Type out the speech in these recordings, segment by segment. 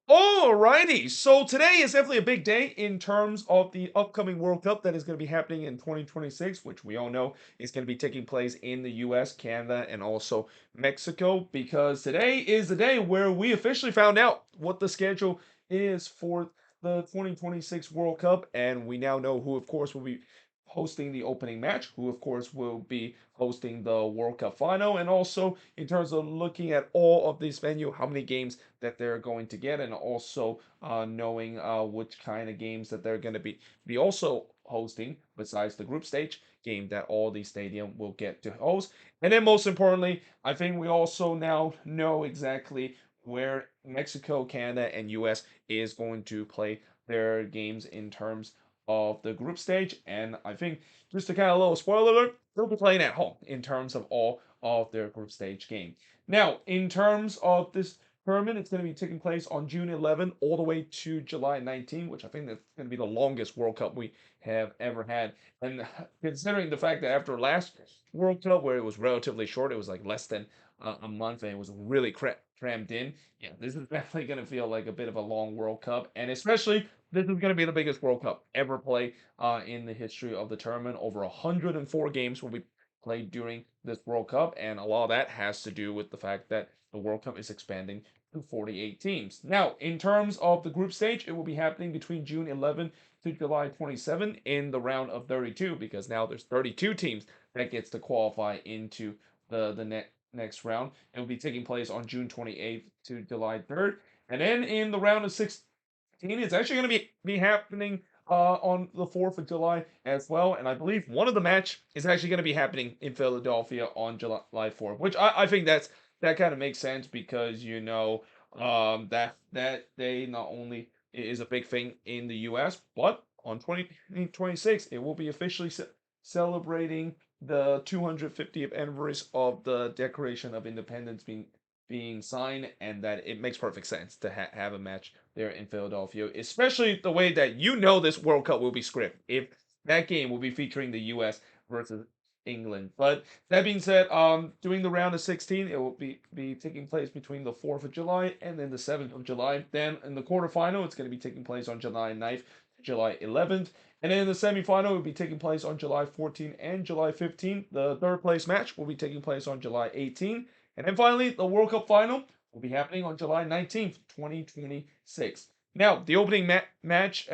Alrighty, so today is definitely a big day in terms of the upcoming World Cup that is going to be happening in 2026, which we all know is going to be taking place in the US, Canada, and also Mexico. Because today is the day where we officially found out what the schedule is for the 2026 World Cup, and we now know who, of course, will be hosting the opening match, who, of course, will be hosting the World Cup final, and also in terms of looking at all of these venue, how many games that they're going to get, and also knowing which kind of games that they're going to be also hosting besides the group stage game that all these stadium will get to host. And then most importantly, I think we also now know exactly where Mexico, Canada, and US is going to play their games in terms of the group stage. And I think just to kind of a little spoiler alert, they'll be playing at home in terms of all of their group stage game. Now, in terms of this tournament, it's going to be taking place on June 11 all the way to July 19, which I think that's going to be the longest World Cup we have ever had. And considering the fact that after last World Cup, where it was relatively short, it was like less than a month, and it was really crammed in. Yeah, this is definitely going to feel like a bit of a long World Cup, and especially this is going to be the biggest World Cup ever played in the history of the tournament. Over 104 games will be played during this World Cup, and a lot of that has to do with the fact that the World Cup is expanding to 48 teams. Now, in terms of the group stage, it will be happening between June 11 to July 27 in the round of 32 because now there's 32 teams that gets to qualify into the next round. It will be taking place on June 28th to July 3rd. And then in the round of 16, it's actually going to be happening on the 4th of July as well. And I believe one of the match is actually going to be happening in Philadelphia on July 4th, which I think that kind of makes sense because that day not only is a big thing in the US, but on 2026 it will be officially celebrating the 250th anniversary of the Declaration of Independence being signed, and that it makes perfect sense to have a match there in Philadelphia, especially the way that this World Cup will be scripted. If that game will be featuring the U.S. versus England. But that being said, during the round of 16, it will be taking place between the 4th of July and then the 7th of July. Then in the quarterfinal, it's going to be taking place on July 9th to July 11th. And then in the semifinal, it will be taking place on July 14th and July 15th. The third place match will be taking place on July 18th. And then finally, the World Cup final will be happening on July 19th, 2026. Now, the opening match,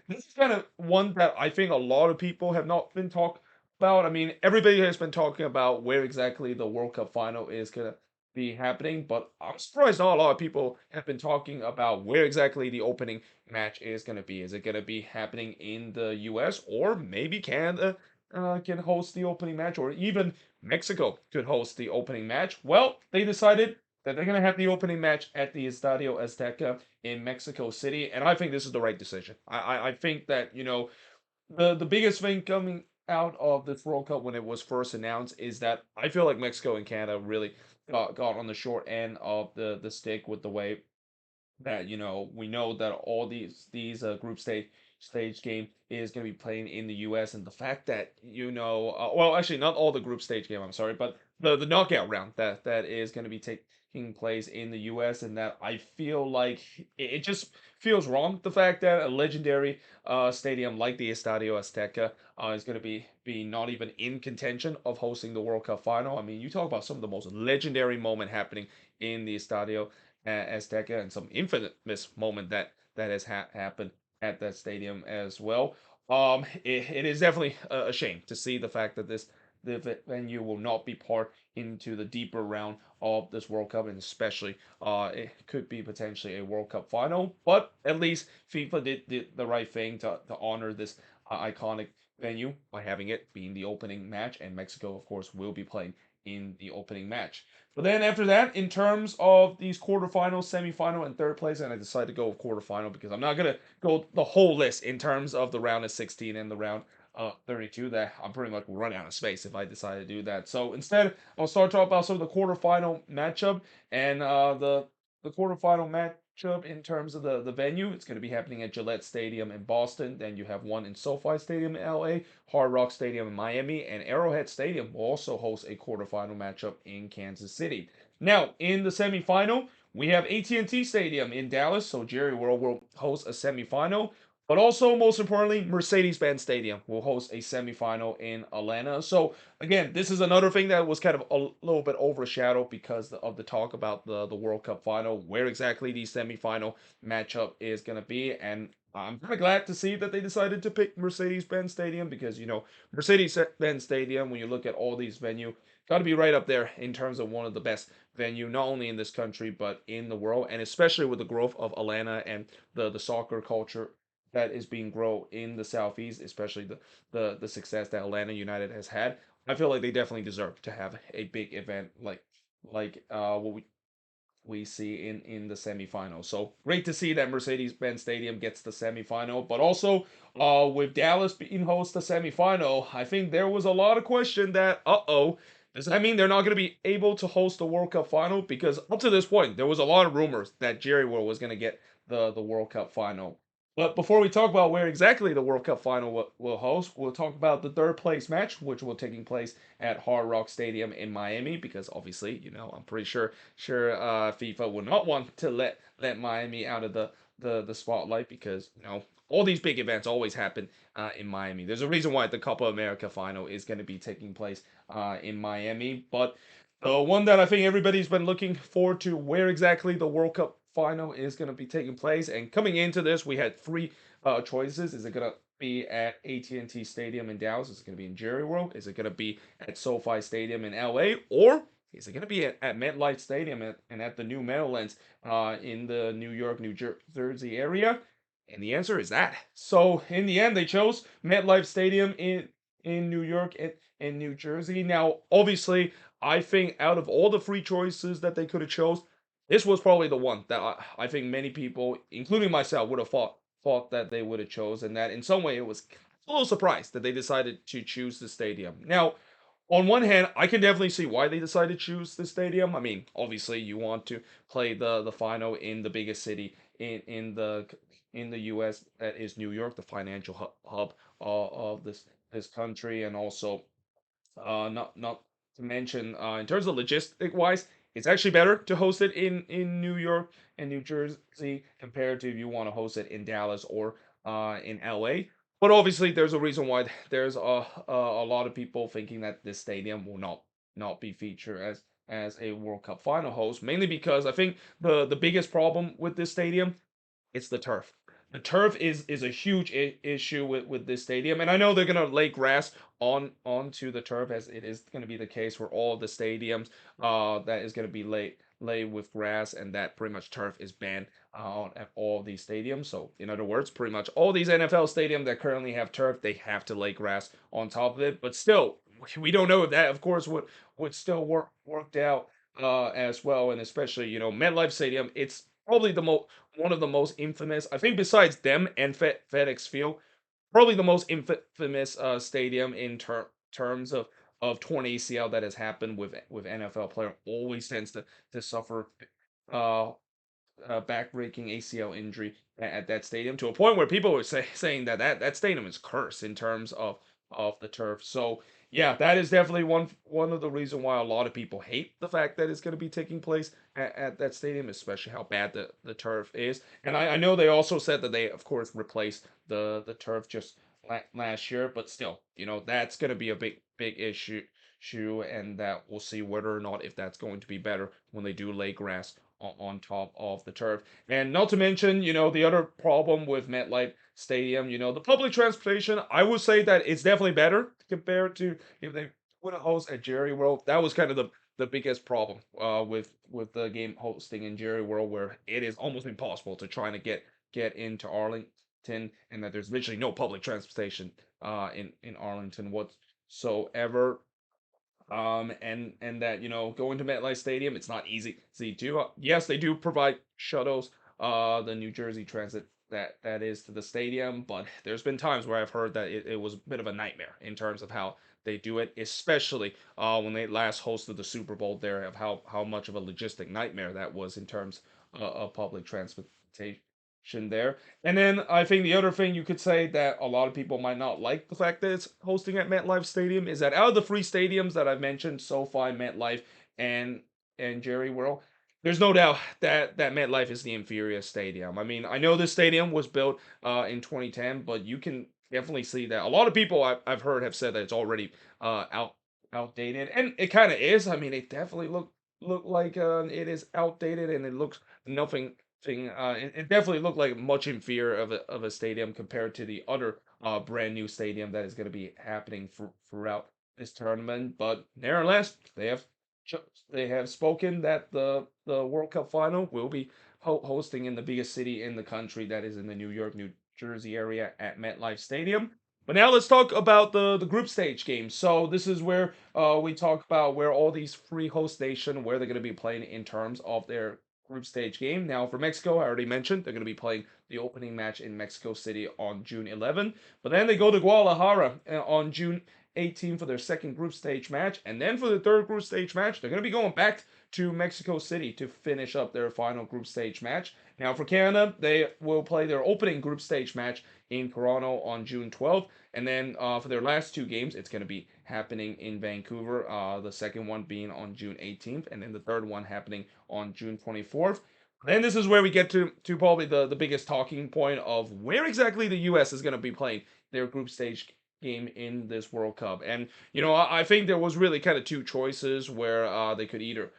this is kind of one that I think a lot of people have not been talking about. I mean, everybody has been talking about where exactly the World Cup final is going to be happening, but I'm surprised not a lot of people have been talking about where exactly the opening match is going to be. Is it going to be happening in the US or maybe Canada can host the opening match, or even Mexico could host the opening match? Well, they decided that they're going to have the opening match at the Estadio Azteca in Mexico City, and I think this is the right decision. I think that, the biggest thing coming out of this World Cup when it was first announced is that I feel like Mexico and Canada really got on the short end of the stick with the way that we know that all these group stage game is going to be playing in the US, and the fact that well, actually not all the group stage game, I'm sorry, but the knockout round that is going to be taking place in the US, and that I feel like it just feels wrong, the fact that a legendary stadium like the Estadio Azteca is going to be not even in contention of hosting the World Cup final. I mean, you talk about some of the most legendary moment happening in the Estadio Azteca, and some infamous moment that has happened at that stadium as well. It is definitely a shame to see the fact that the venue will not be part into the deeper round of this World Cup, and especially it could be potentially a World Cup final. But at least FIFA did the right thing to honor this iconic venue by having it being the opening match, and Mexico, of course, will be playing in the opening match. But then after that, in terms of these quarterfinals, semifinal, and third place, and I decided to go with quarterfinal because I'm not gonna go the whole list in terms of the round of 16 and the round 32. That I'm pretty much will run out of space if I decide to do that. So instead, I'll start talking about some of the quarterfinal matchup, and the quarterfinal matchup in terms of the venue. It's going to be happening at Gillette Stadium in Boston. Then you have one in SoFi Stadium in LA, Hard Rock Stadium in Miami, and Arrowhead Stadium will also host a quarterfinal matchup in Kansas City. Now, in the semifinal, we have AT&T Stadium in Dallas, so Jerry World will host a semifinal. But also, most importantly, Mercedes-Benz Stadium will host a semifinal in Atlanta. So again, this is another thing that was kind of a little bit overshadowed because of the talk about the World Cup final, where exactly the semifinal matchup is going to be. And I'm kind of glad to see that they decided to pick Mercedes-Benz Stadium because, Mercedes-Benz Stadium, when you look at all these venues, got to be right up there in terms of one of the best venue, not only in this country, but in the world. And especially with the growth of Atlanta and the soccer culture that is being grown in the southeast, especially the success that Atlanta United has had. I feel like they definitely deserve to have a big event like what we see in the semifinal. So great to see that Mercedes-Benz Stadium gets the semifinal, but also with Dallas being host the semifinal, I think there was a lot of question that does that mean they're not going to be able to host the World Cup final? Because up to this point, there was a lot of rumors that Jerry World was going to get the World Cup final. But before we talk about where exactly the World Cup final will host, we'll talk about the third place match, which will taking place at Hard Rock Stadium in Miami. Because obviously, I'm pretty sure FIFA would not want to let Miami out of the spotlight because all these big events always happen in Miami. There's a reason why the Copa America final is going to be taking place in Miami, but the one that I think everybody's been looking forward to, where exactly the World Cup final is going to be taking place. And coming into this, we had three choices. Is it going to be at AT&T Stadium in Dallas? Is it going to be in Jerry World? Is it going to be at SoFi Stadium in LA? Or is it going to be at MetLife Stadium and at the New Meadowlands in the New York, New Jersey area? And the answer is that. So in the end, they chose MetLife Stadium in New York and New Jersey. Now, obviously, I think out of all the free choices that they could have chose, this was probably the one that I think many people, including myself, would have thought that they would have chosen. And that in some way it was a little surprised that they decided to choose the stadium. Now, on one hand, I can definitely see why they decided to choose the stadium. I mean, obviously, you want to play the final in the biggest city in the U.S. that is New York, the financial hub of this country, and also not to mention, in terms of logistic wise, it's actually better to host it in New York and New Jersey compared to if you want to host it in Dallas or in LA. But obviously, there's a reason why there's a lot of people thinking that this stadium will not be featured as a World Cup final host, mainly because I think the biggest problem with this stadium, it's the turf. The turf is a huge issue with this stadium, and I know they're gonna lay grass onto the turf as it is gonna be the case for all the stadiums. That is gonna be laid with grass, and that pretty much turf is banned at all these stadiums. So in other words, pretty much all these NFL stadiums that currently have turf, they have to lay grass on top of it. But still, we don't know if that, of course, would still worked out as well, and especially MetLife Stadium. It's probably the most one of the most infamous. I think besides them and FedEx Field, probably the most infamous stadium in terms of torn ACL that has happened with NFL player. Always tends to suffer uh, back-breaking ACL injury at that stadium to a point where people were saying that stadium is cursed in terms of the turf. So yeah, that is definitely one of the reason why a lot of people hate the fact that it's going to be taking place at that stadium, especially how bad the turf is. And I know they also said that they of course replaced the turf just last year, but still, that's going to be a big issue, and that we'll see whether or not if that's going to be better when they do lay grass on top of the turf. And not to mention, the other problem with MetLife Stadium, the public transportation, I would say that it's definitely better compared to if they would have hosted at Jerry World. That was kind of the biggest problem with the game hosting in Jerry World, where it is almost impossible to try to get into Arlington, and that there's literally no public transportation in Arlington whatsoever. And that going to MetLife Stadium, it's not easy to. Yes, they do provide shuttles. The New Jersey Transit that is to the stadium, but there's been times where I've heard that it was a bit of a nightmare in terms of how they do it, especially when they last hosted the Super Bowl there, of how much of a logistic nightmare that was in terms of public transportation there. And then I think the other thing you could say that a lot of people might not like the fact that it's hosting at MetLife Stadium is that out of the three stadiums that I've mentioned, SoFi, MetLife, and Jerry World, There's no doubt that MetLife is the inferior stadium. I mean, I know this stadium was built in 2010, but you can definitely see that a lot of people I've heard have said that it's already outdated, and it kind of is. I mean, it definitely look like it is outdated, and it looks nothing. It definitely looked like much inferior of a stadium compared to the other brand new stadium that is going to be happening throughout this tournament. But nevertheless, they have spoken that the World Cup final will be hosting in the biggest city in the country, that is in the New York, New Jersey area at MetLife Stadium. But now let's talk about the group stage games. So this is where we talk about where all these three host nation where they're going to be playing in terms of their group stage game. Now for Mexico, I already mentioned they're going to be playing the opening match in Mexico City on June 11. But then they go to Guadalajara on June 18 for their second group stage match. And then for the third group stage match, they're going to be going back to Mexico City to finish up their final group stage match. Now, for Canada, they will play their opening group stage match in Toronto on June 12th. And then for their last two games, it's going to be happening in Vancouver. The second one being on June 18th, and then the third one happening on June 24th. Then this is where we get to probably the biggest talking point of where exactly the U.S. is going to be playing their group stage game in this World Cup. And I think there was really kind of two choices where they could either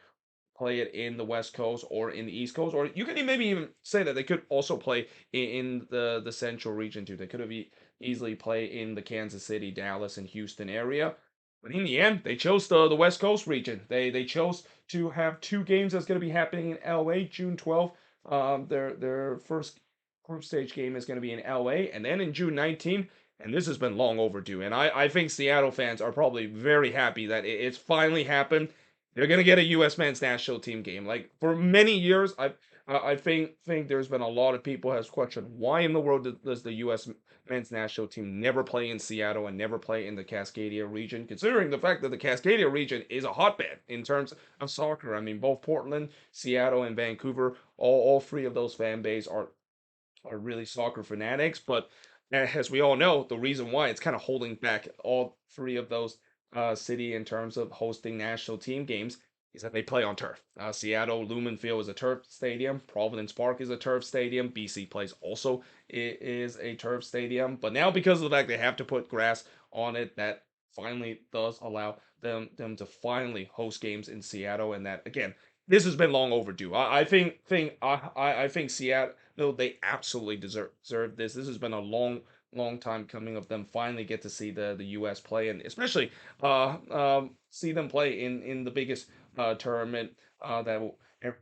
play it in the West Coast or in the East Coast, or you could maybe even say that they could also play in the Central region too. They could have easily play in the Kansas City, Dallas, and Houston area. But in the end, they chose the West Coast region. They chose to have two games that's going to be happening in LA June 12th. Their first group stage game is going to be in LA, and then in June 19th. And this has been long overdue. And I think Seattle fans are probably very happy that it's finally happened. They're gonna get a U.S. men's national team game. Like for many years, I think there's been a lot of people has questioned why in the world does the U.S. men's national team never play in Seattle and never play in the Cascadia region, considering the fact that the Cascadia region is a hotbed in terms of soccer. I mean, both Portland, Seattle, and Vancouver, all three of those fan bases are really soccer fanatics. But as we all know, the reason why it's kind of holding back all three of those city in terms of hosting national team games is that they play on turf. Seattle Lumen Field is a turf stadium. Providence Park is a turf stadium. BC Place also is a turf stadium. But now because of the fact they have to put grass on it, that finally does allow them to finally host games in Seattle. And that again, this has been long overdue. I think Seattle, no, they absolutely deserve this. This has been a long time coming of them finally get to see the U.S. play, and especially see them play in the biggest tournament that will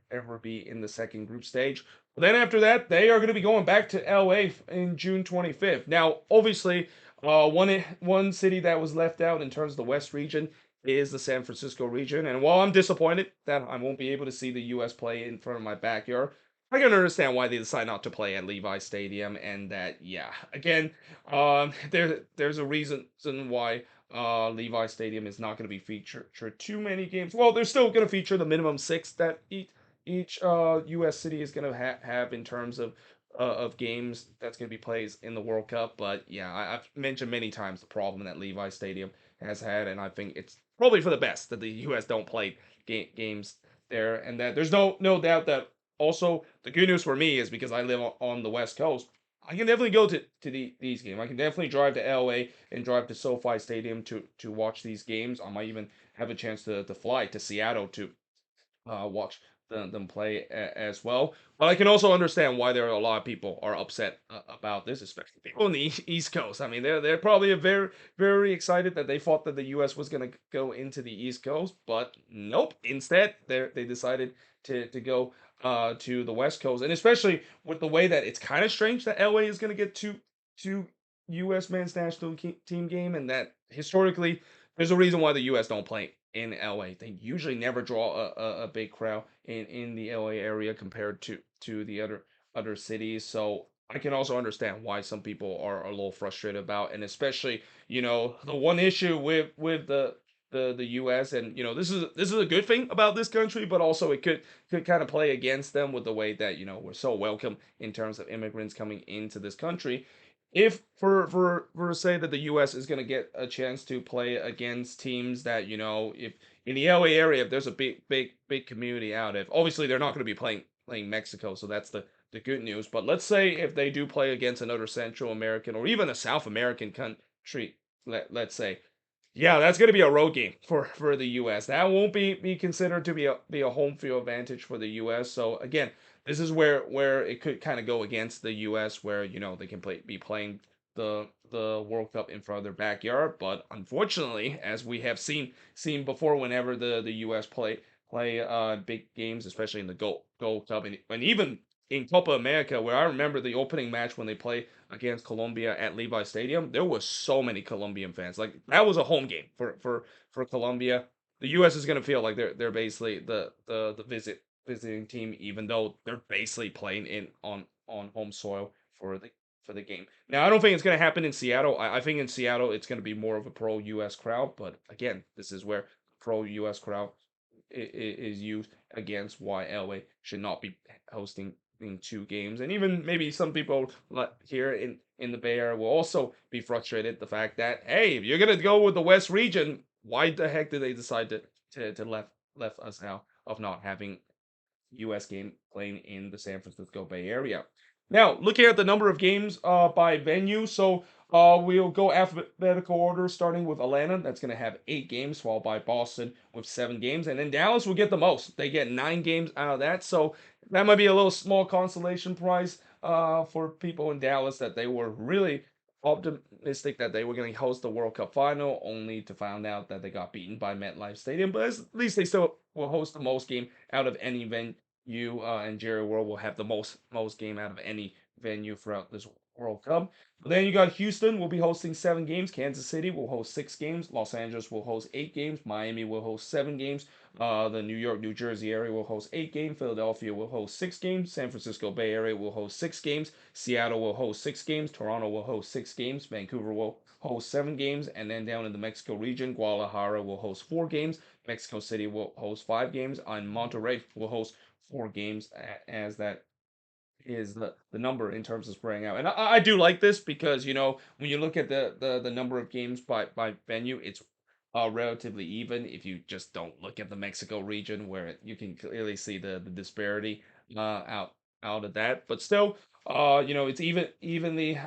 ever be in the second group stage. But then after that, they are going to be going back to LA in June 25th. Now, obviously, one city that was left out in terms of the West region is the San Francisco region. And while I'm disappointed that I won't be able to see the U.S. play in front of my backyard, I can understand why they decide not to play at Levi Stadium, and that yeah, again, there's a reason why Levi Stadium is not going to be featured for too many games. Well, they're still going to feature the minimum six that each U.S. city is going to have in terms of games that's going to be played in the World Cup. But yeah, I've mentioned many times the problem that Levi Stadium has had, and I think it's probably for the best that the U.S. don't play games there, and that there's no doubt that also the good news for me is because I live on the West Coast. I can definitely go to these games. I can definitely drive to LA and drive to SoFi Stadium to watch these games. I might even have a chance to fly to Seattle to watch them play as well. But I can also understand why there are a lot of people are upset about this, especially people on the East Coast. I mean, they're probably very excited that they thought that the U.S. was going to go into the East Coast, but nope. Instead, they decided to go to the West Coast, and especially with the way that it's kind of strange that LA is going to get two U.S. men's national team game, and that historically there's a reason why the U.S. don't play in LA. They usually never draw a big crowd in the LA area compared to the other cities. So I can also understand why some people are a little frustrated about, and especially the one issue with the U.S. and this is a good thing about this country, but also it could kind of play against them with the way that we're so welcome in terms of immigrants coming into this country. If for say that the U.S. is going to get a chance to play against teams that if in the LA area, if there's a big community out, if obviously they're not going to be playing Mexico, so that's the good news. But let's say if they do play against another Central American or even a South American country, let's say, yeah, that's going to be a road game for the U.S. That won't be considered to be a home field advantage for the U.S. So again, this is where it could kind of go against the U.S. where they can be playing the World Cup in front of their backyard. But unfortunately, as we have seen before, whenever the U.S. play big games, especially in the Gold Cup and even in Copa America, where I remember the opening match when they play against Colombia at Levi Stadium, there was so many Colombian fans. Like that was a home game for Colombia. The U.S. is gonna feel like they're basically the visiting team, even though they're basically playing in on home soil for the game. Now, I don't think it's going to happen in Seattle. I think in Seattle it's going to be more of a pro U.S. crowd. But again, this is where pro U.S. crowd is used against why LA should not be hosting in two games. And even maybe some people here in the Bay Area will also be frustrated the fact that hey, if you're going to go with the West region, why the heck did they decide to left us out of not having U.S. game playing in the San Francisco Bay Area? Now, looking at the number of games by venue, so we'll go alphabetical order, starting with Atlanta. That's going to have 8 games, followed by Boston with 7 games, and then Dallas will get the most. They get 9 games out of that, so that might be a little small consolation prize for people in Dallas that they were really optimistic that they were going to host the World Cup final, only to find out that they got beaten by MetLife Stadium. But at least they still will host the most game out of any venue. And Jerry World will have the most game out of any venue throughout this World Cup. But then you got Houston will be hosting 7 games. Kansas City will host 6 games. Los Angeles will host 8 games. Miami will host 7 games. The New York, New Jersey area will host 8 games. Philadelphia will host 6 games. San Francisco Bay Area will host 6 games. Seattle will host 6 games. Toronto will host 6 games. Vancouver will host 7 games. And then down in the Mexico region, Guadalajara will host 4 games. Mexico City will host 5 games. And Monterrey will host 4 games, as that is the number in terms of spreading out. And I do like this because when you look at the number of games by venue, it's relatively even if you just don't look at the Mexico region where you can clearly see the disparity out of that. But still, it's evenly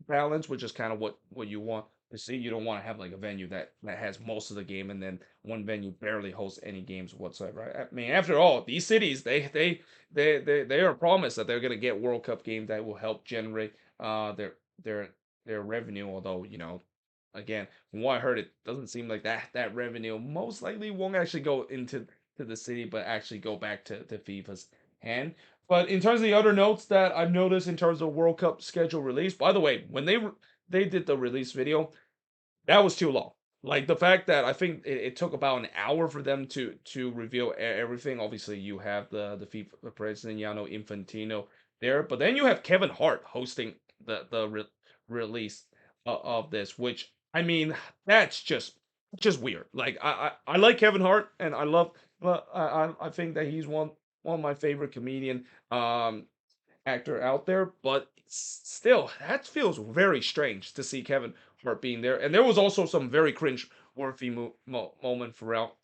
balanced, which is kind of what you want to see. You don't want to have like a venue that has most of the game and then one venue barely hosts any games whatsoever. I mean, after all, these cities they are promised that they're going to get World Cup games that will help generate their their revenue. Although again, from what I heard, it doesn't seem like that revenue most likely won't actually go into to the city, but actually go back to FIFA's hand. But in terms of the other notes that I've noticed in terms of World Cup schedule release, by the way, when they did the release video, that was too long. Like the fact that I think it took about an hour for them to reveal everything. Obviously, you have the FIFA president Yano Infantino there, but then you have Kevin Hart hosting the release of this, which I mean that's just weird. Like I like Kevin Hart and I love I think that he's one of my favorite comedian actor out there, but still, that feels very strange to see Kevin Hart being there. And there was also some very cringe-worthy moment throughout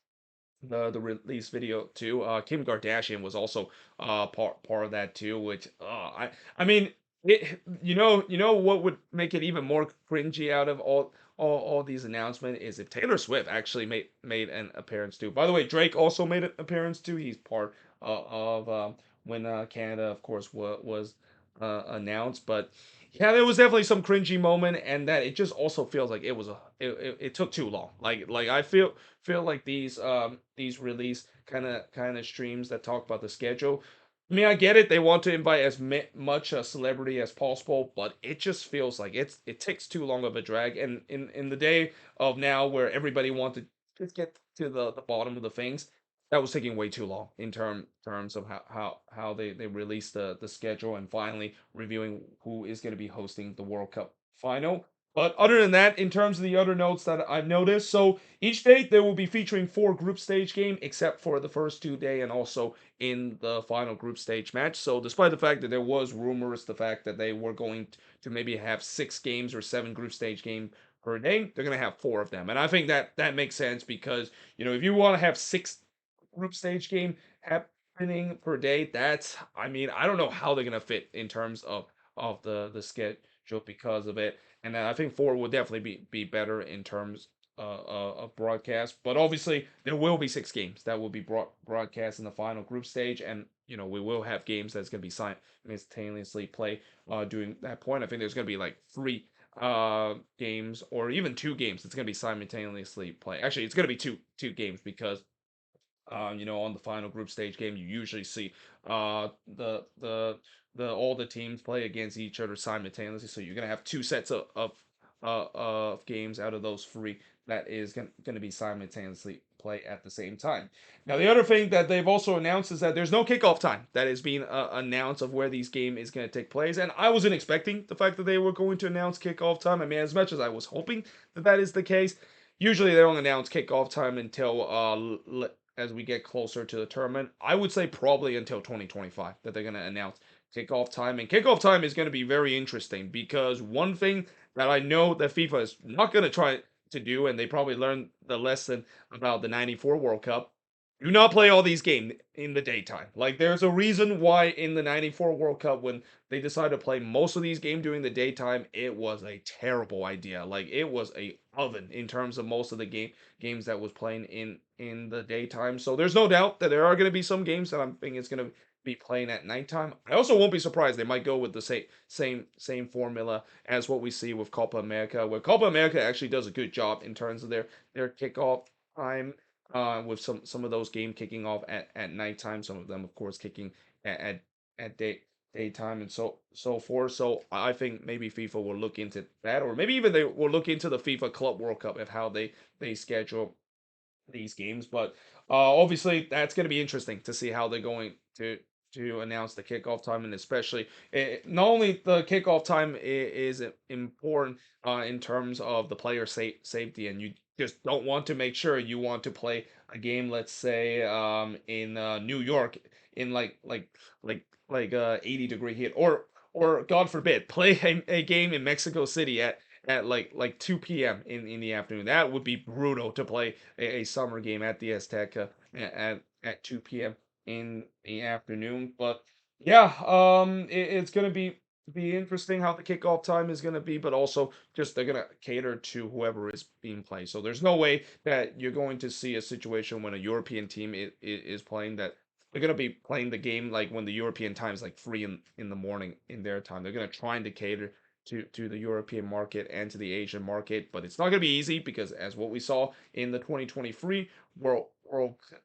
the release video too. Kim Kardashian was also part of that too, which I mean you know what would make it even more cringy out of all these announcements is if Taylor Swift actually made an appearance too. By the way, Drake also made an appearance too. He's part of when Canada, of course, was announced. But yeah, there was definitely some cringy moment, and that it just also feels like it took too long. Like I feel like these release kind of streams that talk about the schedule. I mean, I get it. They want to invite as much a celebrity as possible, but it just feels like it takes too long of a drag. And in the day of now, where everybody wants to just get to the bottom of the things, that was taking way too long in terms of how they released the schedule and finally reviewing who is going to be hosting the World Cup final. But other than that, in terms of the other notes that I've noticed, so each day they will be featuring 4 group stage game, except for the first 2 day and also in the final group stage match. So despite the fact that there was rumors, the fact that they were going to maybe have 6 games or 7 group stage game per day, they're going to have 4 of them. And I think that makes sense because, if you want to have 6 group stage game happening per day, I mean, I don't know how they're going to fit in terms of the schedule because of it. And I think 4 would definitely be better in terms of broadcast. But obviously, there will be 6 games that will be broadcast in the final group stage, and we will have games that's going to be simultaneously play during that point. I think there's going to be like 3 games or even 2 games that's going to be simultaneously play. Actually, it's going to be two games because on the final group stage game, you usually see the all the teams play against each other simultaneously. So you're gonna have 2 sets of games out of those 3 that is gonna be simultaneously play at the same time. Now the other thing that they've also announced is that there's no kickoff time that is being announced of where these game is going to take place, and I wasn't expecting the fact that they were going to announce kickoff time. I mean, as much as I was hoping that is the case, usually they don't announce kickoff time until as we get closer to the tournament. I would say probably until 2025 that they're going to announce kickoff time. And kickoff time is going to be very interesting because one thing that I know that FIFA is not going to try to do, and they probably learned the lesson about the 94 World Cup, do not play all these games in the daytime. Like, there's a reason why in the 94 World Cup, when they decided to play most of these games during the daytime, it was a terrible idea. Like, it was a oven in terms of most of the games that was playing in the daytime. So there's no doubt that there are going to be some games that I'm thinking it's going to be playing at nighttime. I also won't be surprised they might go with the same formula as what we see with Copa America, where Copa America actually does a good job in terms of their kickoff time, with some of those game kicking off at nighttime, some of them of course kicking at daytime and so forth. So I think maybe FIFA will look into that, or maybe even they will look into the FIFA Club World Cup of how they schedule these games. But obviously, that's going to be interesting to see how they're going to announce the kickoff time, and especially not only the kickoff time is important in terms of the player safety, and you just don't want to make sure you want to play a game, let's say in New York in like 80-degree heat, or God forbid, play a game in Mexico City at like 2 p.m. in the afternoon. That would be brutal to play a summer game at the Azteca at 2 p.m. in the afternoon. But yeah, it's gonna be interesting how the kickoff time is gonna be, but also just they're gonna cater to whoever is being played. So there's no way that you're going to see a situation when a European team is playing that they're gonna be playing the game like when the European time is like 3 in the morning in their time. They're gonna try to cater to the European market and to the Asian market, but it's not going to be easy because, as what we saw in the 2023 World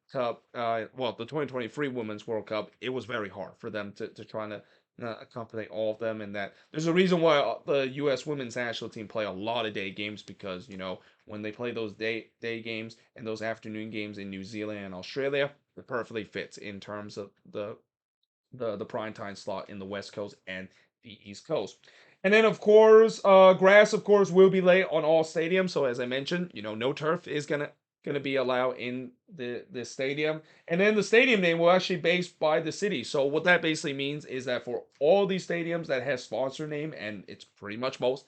Cup, the 2023 Women's World Cup, it was very hard for them to try to accompany all of them, and that there's a reason why the U.S. Women's National Team play a lot of day games because when they play those day games and those afternoon games in New Zealand and Australia, it perfectly fits in terms of the prime time slot in the West Coast and the East Coast. And then, of course, grass, of course, will be laid on all stadiums. So as I mentioned, no turf is gonna be allowed in the stadium. And then the stadium name will actually be based by the city. So what that basically means is that for all these stadiums that have sponsor name, and it's pretty much most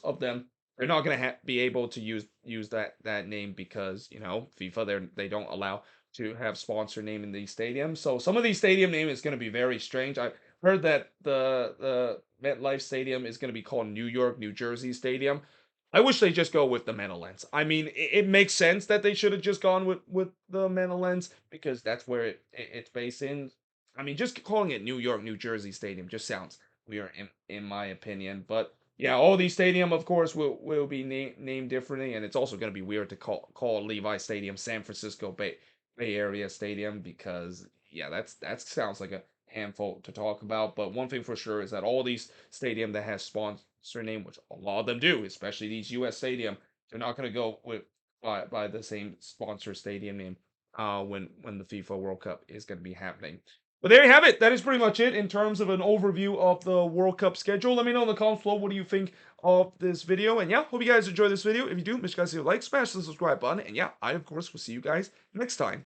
of them, they're not gonna be able to use that name because FIFA they don't allow to have sponsor name in these stadiums. So some of these stadium name is going to be very strange. I heard that the MetLife Stadium is going to be called New York, New Jersey Stadium. I wish they just go with the Meadowlands. I mean, it makes sense that they should have just gone with the Meadowlands because that's where it's based in. I mean, just calling it New York, New Jersey Stadium just sounds weird in my opinion. But yeah, all these stadium, of course, will be named differently, and it's also going to be weird to call Levi Stadium San Francisco Bay Area Stadium because yeah, that sounds like a handful to talk about. But one thing for sure is that all these stadium that has sponsor name, which a lot of them do, especially these U.S. stadium, they're not going to go with by the same sponsor stadium name when the FIFA World Cup is going to be happening. But there you have it. That is pretty much it in terms of an overview of the World Cup schedule. Let me know in the comments below what do you think of this video. And yeah, hope you guys enjoy this video. If you do, make sure you guys hit like, smash the subscribe button. And yeah, I of course will see you guys next time.